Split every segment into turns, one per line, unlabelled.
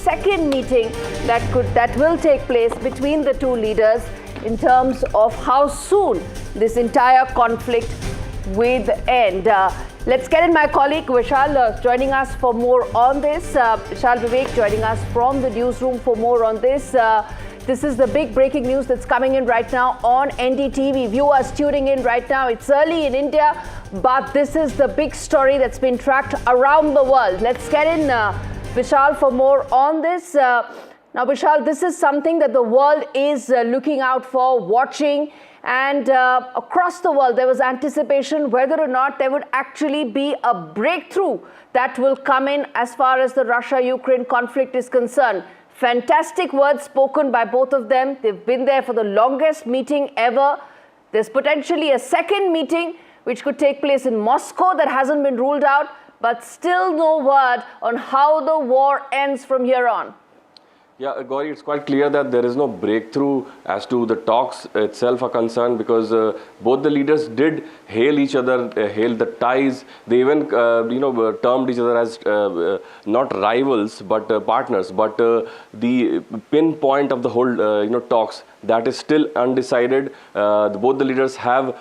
second meeting that will take place between the two leaders in terms of how soon this entire conflict will end. Let's get in my colleague Vishal joining us for more on this. Vishal Vivek joining us from the newsroom for more on this. This is the big breaking news that's coming in right now on NDTV. Viewers tuning in right now. It's early in India, but this is the big story that's been tracked around the world. Let's get in Vishal for more on this. Now, Vishal, this is something that the world is looking out for, watching. And across the world, there was anticipation whether or not there would actually be a breakthrough that will come in as far as the Russia-Ukraine conflict is concerned. Fantastic words spoken by both of them. They've been there for the longest meeting ever. There's potentially a second meeting which could take place in Moscow that hasn't been ruled out, but still no word on how the war ends from here on.
Yeah, Gauri, it's quite clear that there is no breakthrough as to the talks itself are concerned, because both the leaders did hail each other, hail the ties. They even, termed each other as not rivals but partners. But the pinpoint of the whole, talks, that is still undecided. Both the leaders have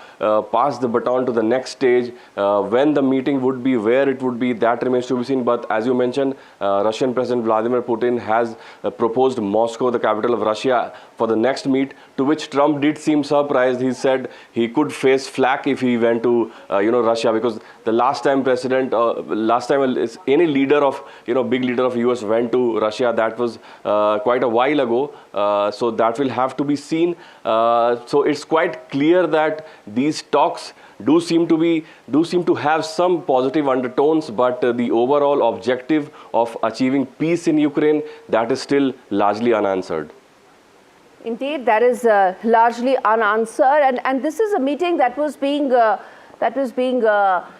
passed the baton to the next stage. When the meeting would be, where it would be, that remains to be seen. But as you mentioned, Russian President Vladimir Putin has proposed Moscow, the capital of Russia, for the next meet, to which Trump did seem surprised. He said he could face flack if he went to, Russia, because the last time any leader of, big leader of US went to Russia, that was quite a while ago. So that will have to be seen. So it's quite clear that these talks do seem to have some positive undertones, but the overall objective of achieving peace in Ukraine, that is still largely unanswered.
Indeed, that is largely unanswered, and this is a meeting that was being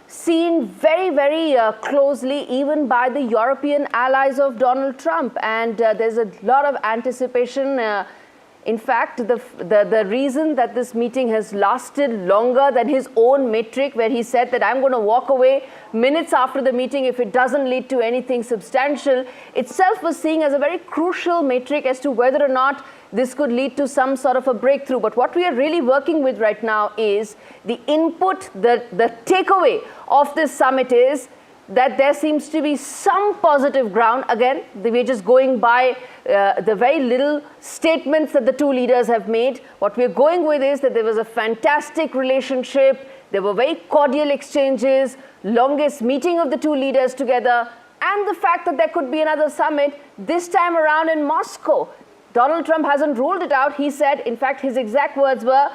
seen very, very closely even by the European allies of Donald Trump, and there's a lot of anticipation. In fact, the reason that this meeting has lasted longer than his own metric, where he said that I'm going to walk away minutes after the meeting if it doesn't lead to anything substantial, itself was seen as a very crucial metric as to whether or not this could lead to some sort of a breakthrough. But what we are really working with right now is the input, the takeaway of this summit is that there seems to be some positive ground. Again, we're just going by the very little statements that the two leaders have made. What we're going with is that there was a fantastic relationship, there were very cordial exchanges, longest meeting of the two leaders together, and the fact that there could be another summit this time around in Moscow. Donald Trump hasn't ruled it out. He said, in fact, his exact words were,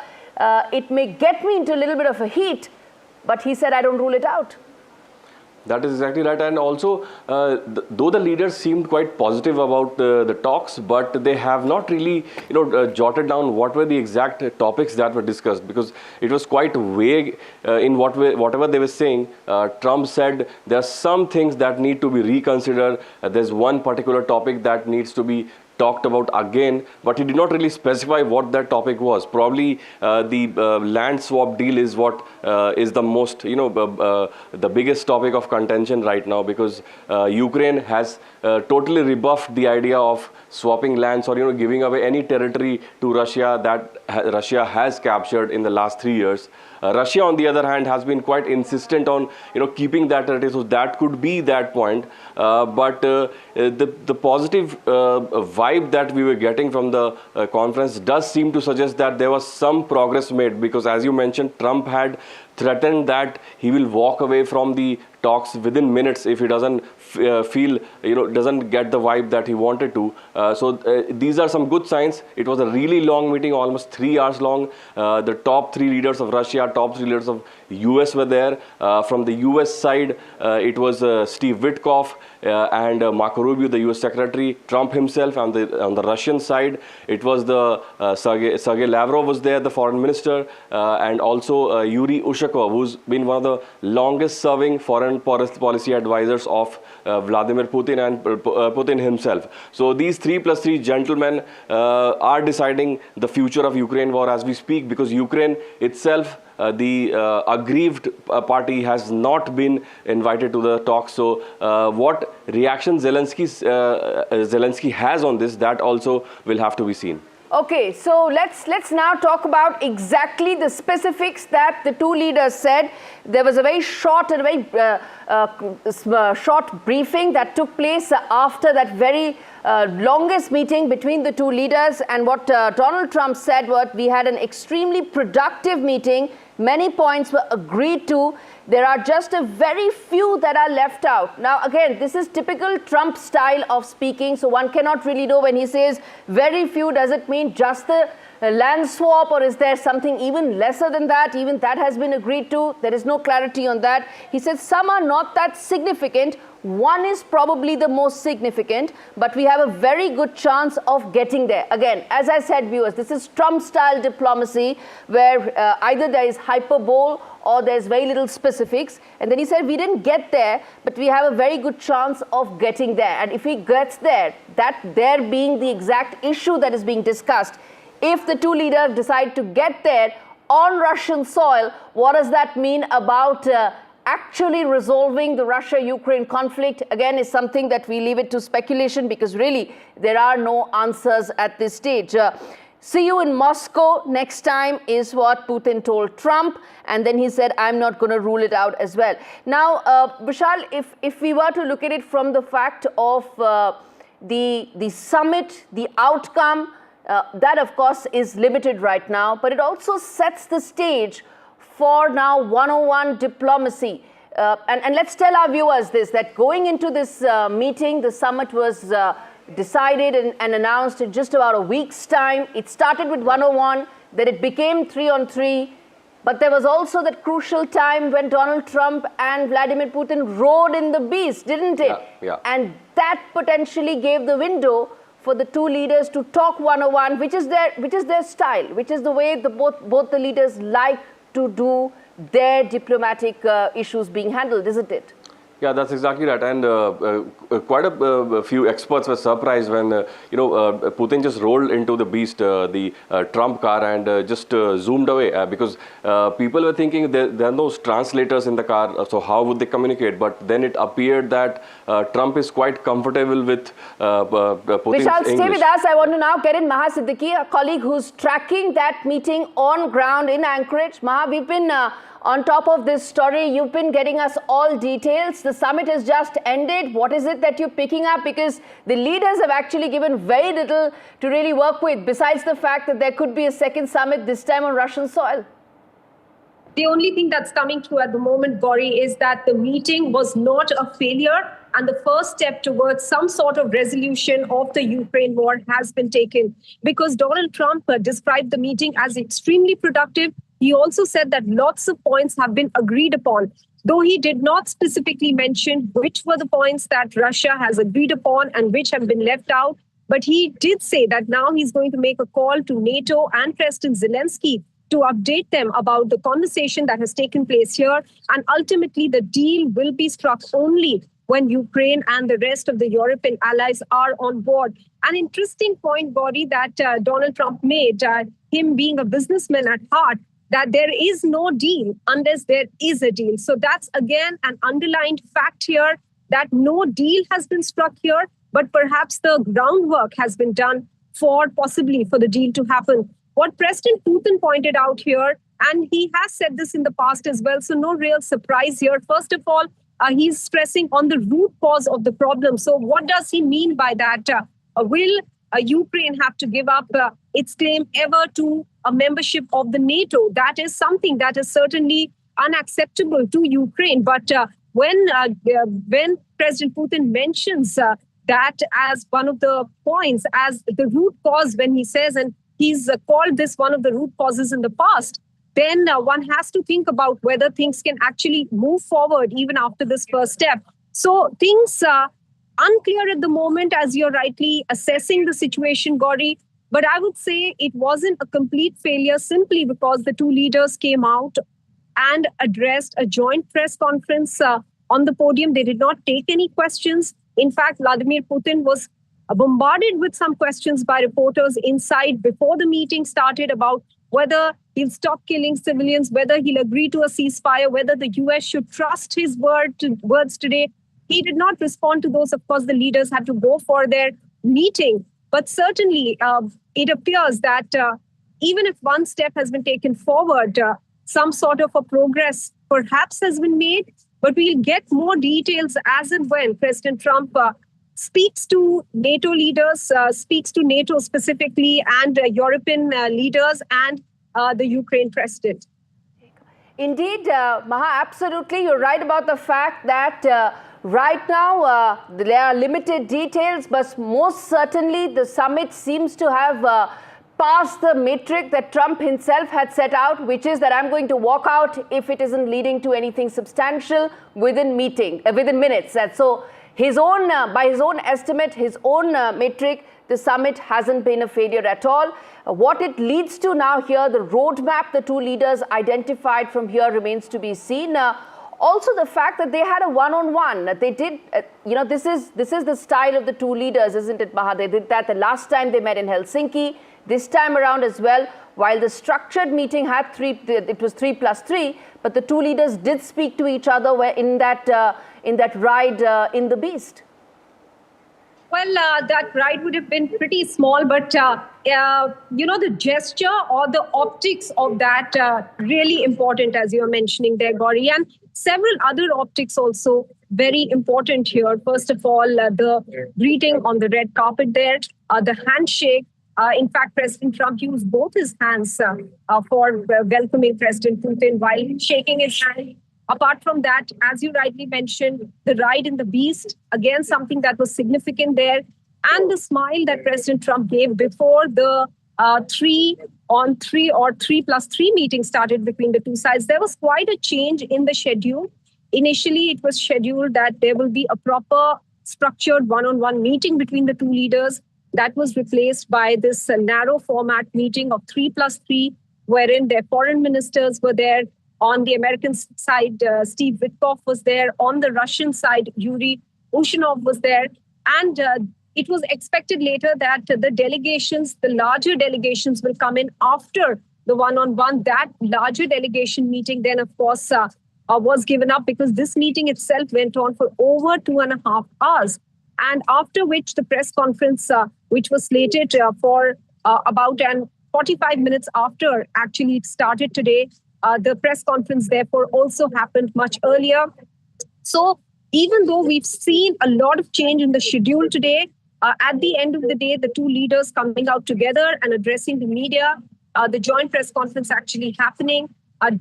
it may get me into a little bit of a heat, but he said, I don't rule it out.
That is exactly right. And also, though the leaders seemed quite positive about the talks, but they have not really, jotted down what were the exact topics that were discussed, because it was quite vague in whatever they were saying. Trump said there are some things that need to be reconsidered. There's one particular topic that needs to be talked about again, but he did not really specify what that topic was. Probably the land swap deal is what is the most, the biggest topic of contention right now, because Ukraine has totally rebuffed the idea of swapping lands or, giving away any territory to Russia that Russia has captured in the last 3 years. Russia, on the other hand, has been quite insistent on, keeping that territory. So that could be that point. But the positive vibe that we were getting from the conference does seem to suggest that there was some progress made, because as you mentioned, Trump had threatened that he will walk away from the talks within minutes if he doesn't doesn't get the vibe that he wanted to. So these are some good signs. It was a really long meeting, almost 3 hours long. The top 3 leaders of Russia, top 3 leaders of US were there. From the US side, it was Steve Witkoff and Marco Rubio, the US Secretary, Trump himself. On the Russian side, it was the Sergei Lavrov was there, the foreign minister, and also Yuri Ushakov, who's been one of the longest serving foreign policy advisors of Vladimir Putin and Putin himself. So these 3+3 gentlemen are deciding the future of Ukraine war as we speak, because Ukraine itself the aggrieved party has not been invited to the talks. So what reaction Zelensky has on this, that also will have to be seen.
Okay, so let's now talk about exactly the specifics that the two leaders said. There was a very short and very short briefing that took place after that very longest meeting between the two leaders. And what Donald Trump said was, we had an extremely productive meeting. Many points were agreed to. There are just a very few that are left out. Now, again, this is typical Trump style of speaking. So one cannot really know when he says very few, does it mean just the land swap, or is there something even lesser than that? Even that has been agreed to. There is no clarity on that. He said some are not that significant. One is probably the most significant, but we have a very good chance of getting there. Again, as I said, viewers, this is Trump-style diplomacy where either there is hyperbole or there's very little specifics. And then he said, we didn't get there, but we have a very good chance of getting there. And if he gets there, that there being the exact issue that is being discussed, if the two leaders decide to get there on Russian soil, what does that mean about actually resolving the Russia-Ukraine conflict? Again, is something that we leave it to speculation, because really there are no answers at this stage. See you in Moscow next time is what Putin told Trump. And then he said, I'm not going to rule it out as well. Now, Vishal, if we were to look at it from the fact of the summit, the outcome, that of course is limited right now, but it also sets the stage for now 101 diplomacy. And let's tell our viewers this, that going into this meeting, the summit was decided and announced in just about a week's time. It started with 101, then it became 3-on-3. But there was also that crucial time when Donald Trump and Vladimir Putin rode in the beast, didn't it?
Yeah.
And that potentially gave the window for the two leaders to talk 101, which is their style, which is the way both the leaders like to do their diplomatic issues being handled, isn't it?
Yeah, that's exactly right. And quite a few experts were surprised when, Putin just rolled into the beast, the Trump car, and just zoomed away because people were thinking there are no translators in the car, so how would they communicate? But then it appeared that Trump is quite comfortable with Putin's
Vishal,
English.
stay with us. I want to now get in Maha Siddiqui, a colleague who's tracking that meeting on ground in Anchorage. Maha, we've been on top of this story. You've been getting us all details. The summit has just ended. What is it that you're picking up? Because the leaders have actually given very little to really work with, besides the fact that there could be a second summit, this time on Russian soil.
The only thing that's coming through at the moment, Gauri, is that the meeting was not a failure, and the first step towards some sort of resolution of the Ukraine war has been taken. Because Donald Trump described the meeting as extremely productive. He also said that lots of points have been agreed upon, though he did not specifically mention which were the points that Russia has agreed upon and which have been left out. But he did say that now he's going to make a call to NATO and President Zelensky to update them about the conversation that has taken place here. And ultimately, the deal will be struck only when Ukraine and the rest of the European allies are on board. An interesting point, Gauri, that Donald Trump made, him being a businessman at heart, that there is no deal unless there is a deal. So that's, again, an underlined fact here that no deal has been struck here, but perhaps the groundwork has been done possibly for the deal to happen. What President Putin pointed out here, and he has said this in the past as well, so no real surprise here. First of all, he's stressing on the root cause of the problem. So what does he mean by that? Will Ukraine have to give up its claim ever to a membership of the NATO? That is something that is certainly unacceptable to Ukraine. But when President Putin mentions that as one of the points, as the root cause, when he says, and he's called this one of the root causes in the past, then one has to think about whether things can actually move forward even after this first step. So things are unclear at the moment, as you're rightly assessing the situation, Gauri. But I would say it wasn't a complete failure simply because the two leaders came out and addressed a joint press conference on the podium. They did not take any questions. In fact, Vladimir Putin was bombarded with some questions by reporters inside before the meeting started about whether he'll stop killing civilians, whether he'll agree to a ceasefire, whether the US should trust his words today. He did not respond to those. Of course, the leaders had to go for their meeting. But certainly, it appears that even if one step has been taken forward, some sort of a progress perhaps has been made. But we'll get more details as and when President Trump speaks to NATO leaders, speaks to NATO specifically, and European leaders and the Ukraine president.
Indeed, Maha, absolutely. You're right about the fact that right now there are limited details, but most certainly the summit seems to have passed the metric that Trump himself had set out, which is that I'm going to walk out if it isn't leading to anything substantial within minutes. And so by his own estimate, his own metric, the summit hasn't been a failure at all. What it leads to now here, the roadmap the two leaders identified from here remains to be seen. Also, the fact that they had a one-on-one, they did, this is the style of the two leaders, isn't it, Maha? They did that the last time they met in Helsinki, this time around as well. While the structured meeting had it was 3+3, but the two leaders did speak to each other in that ride in the Beast.
Well, that ride would have been pretty small, but the gesture or the optics of that really important, as you were mentioning there, Gauri, and several other optics also very important here. First of all, the greeting on the red carpet there, the handshake. In fact, President Trump used both his hands for welcoming President Putin while shaking his hand. Apart from that, as you rightly mentioned, the ride in the Beast, again, something that was significant there. And the smile that President Trump gave before the 3-on-3 or 3+3 meeting started between the two sides. There was quite a change in the schedule. Initially, it was scheduled that there will be a proper structured one-on-one meeting between the two leaders. That was replaced by this narrow format meeting of 3+3, wherein their foreign ministers were there. On the American side, Steve Witkoff was there. On the Russian side, Yuri Ushanov was there. And it was expected later that the larger delegations will come in after the one-on-one. That larger delegation meeting then, of course, was given up because this meeting itself went on for over 2.5 hours. And after which the press conference, which was slated for about 45 minutes after actually it started today, the press conference, therefore, also happened much earlier. So even though we've seen a lot of change in the schedule today, at the end of the day, the two leaders coming out together and addressing the media, the joint press conference actually happening,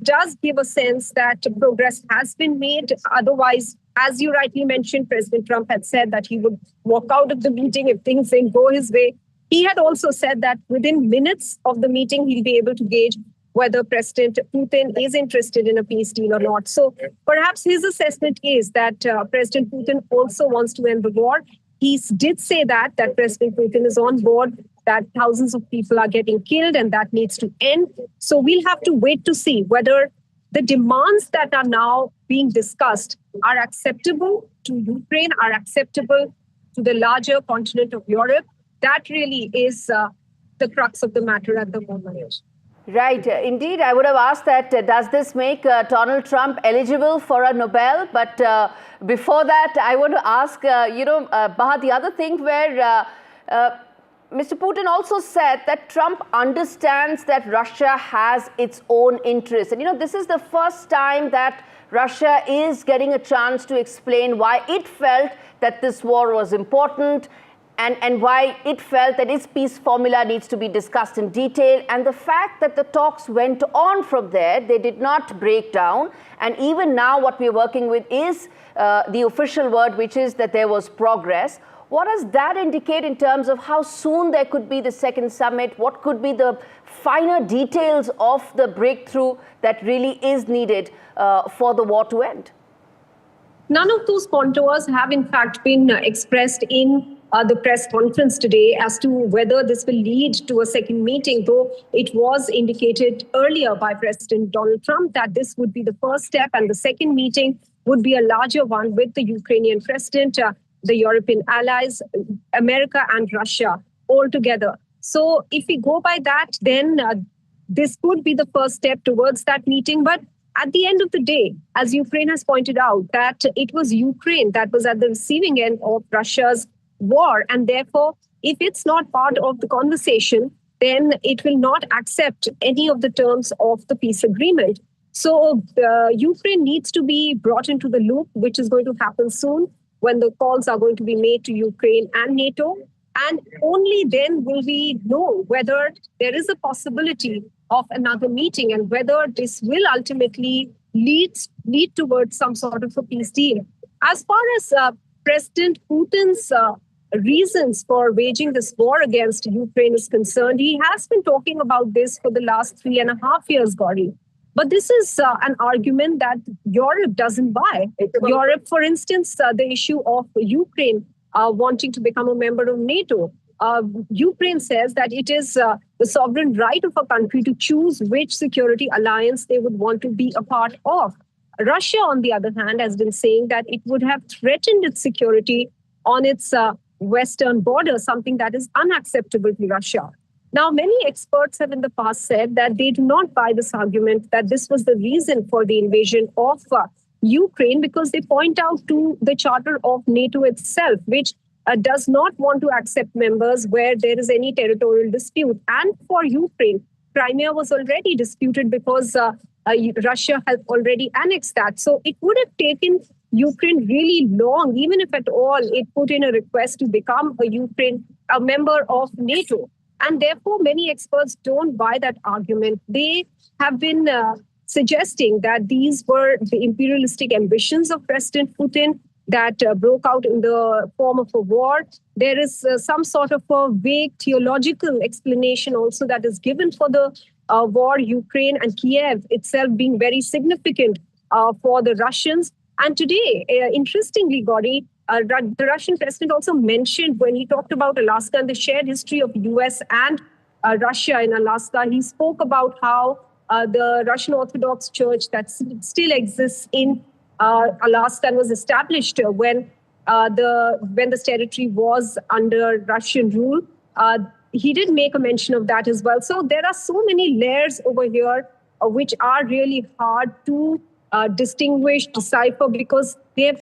does give a sense that progress has been made. Otherwise, as you rightly mentioned, President Trump had said that he would walk out of the meeting if things didn't go his way. He had also said that within minutes of the meeting, he'll be able to gauge whether President Putin is interested in a peace deal or not. So perhaps his assessment is that President Putin also wants to end the war. He did say that President Putin is on board, that thousands of people are getting killed and that needs to end. So we'll have to wait to see whether the demands that are now being discussed are acceptable to Ukraine, are acceptable to the larger continent of Europe. That really is the crux of the matter at the moment.
Right. Indeed, I would have asked that, does this make Donald Trump eligible for a Nobel? But before that, I want to ask, Baha, the other thing where Mr. Putin also said that Trump understands that Russia has its own interests. And, this is the first time that Russia is getting a chance to explain why it felt that this war was important and why it felt that its peace formula needs to be discussed in detail. And the fact that the talks went on from there, they did not break down. And even now what we're working with is the official word, which is that there was progress. What does that indicate in terms of how soon there could be the second summit? What could be the finer details of the breakthrough that really is needed for the war to end?
None of those contours have in fact been expressed in the press conference today as to whether this will lead to a second meeting, though it was indicated earlier by President Donald Trump that this would be the first step and the second meeting would be a larger one with the Ukrainian president, the European allies, America and Russia all together. So if we go by that, then this could be the first step towards that meeting. But at the end of the day, as Ukraine has pointed out, that it was Ukraine that was at the receiving end of Russia's war. And therefore, if it's not part of the conversation, then it will not accept any of the terms of the peace agreement. So Ukraine needs to be brought into the loop, which is going to happen soon when the calls are going to be made to Ukraine and NATO. And only then will we know whether there is a possibility of another meeting and whether this will ultimately lead towards some sort of a peace deal. As far as President Putin's reasons for waging this war against Ukraine is concerned, he has been talking about this for the last 3.5 years, Gauri. But this is an argument that Europe doesn't buy. Europe, for instance, the issue of Ukraine wanting to become a member of NATO. Ukraine says that it is the sovereign right of a country to choose which security alliance they would want to be a part of. Russia, on the other hand, has been saying that it would have threatened its security on its western border, something that is unacceptable to Russia. Now, many experts have in the past said that they do not buy this argument that this was the reason for the invasion of Ukraine, because they point out to the Charter of NATO itself, which does not want to accept members where there is any territorial dispute. And for Ukraine, Crimea was already disputed because Russia had already annexed that. So it would have taken Ukraine really long, even if at all it put in a request to become a member of NATO. And therefore, many experts don't buy that argument. They have been suggesting that these were the imperialistic ambitions of President Putin that broke out in the form of a war. There is some sort of a vague theological explanation also that is given for the war, Ukraine and Kyiv itself being very significant for the Russians. And today, interestingly, Gauri, the Russian president also mentioned when he talked about Alaska and the shared history of US and Russia in Alaska, he spoke about how the Russian Orthodox Church that still exists in Alaska and was established when this territory was under Russian rule. He did make a mention of that as well. So there are so many layers over here which are really hard to distinguish, decipher, because they have